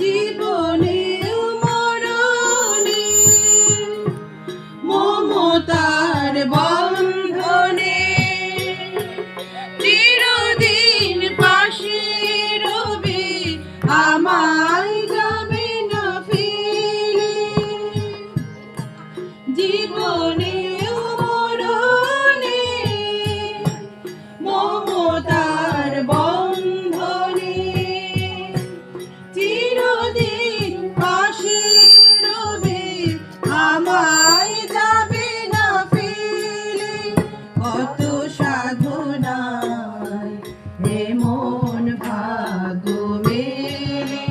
জীবনে মরণে মমতার বন্ধনে চিরদিন পাশে রবে আমায় যাবে না ফেলে জীবনে মরণে মমতার বন্ধনে চিরদিন পাশে রবে আমায় যাবে না ফেলে কত সাধনায় এমন ভাগ্য মেলে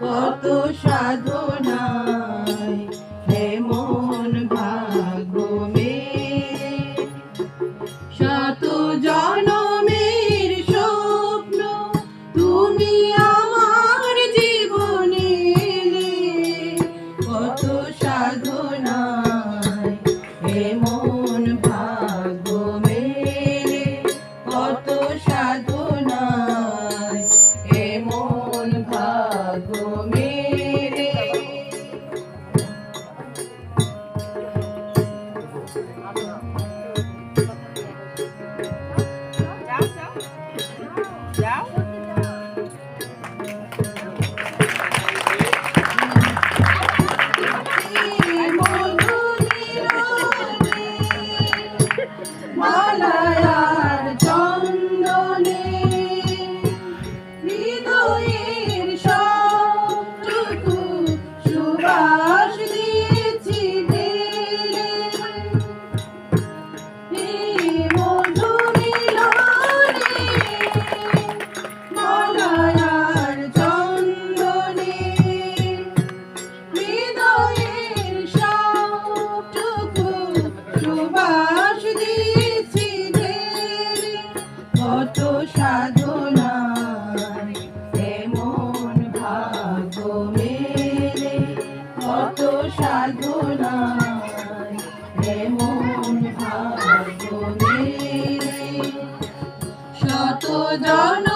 কত সাধনায় এমন ভাগ্য মেলে শত জনমের স্বপ্ন তুমি আমার জীবনে এলে কত সাধনায় এমন ভাগ্য মেলে কত সাধনায় এমন ভাগ্য মেলে মালায়ার চন্দনে হৃদয়ের সবটুকু সুবাস দিয়েছি ঢেলে মধু মিলনে মালায়ার চন্দনে হৃদয়ের সবটুকু সুবাস দিয়েছি ঢেলে কত সাধনায় এমন ভাগ্য মেলে কত সাধনায় এমন ভাগ্য মেলে শত জন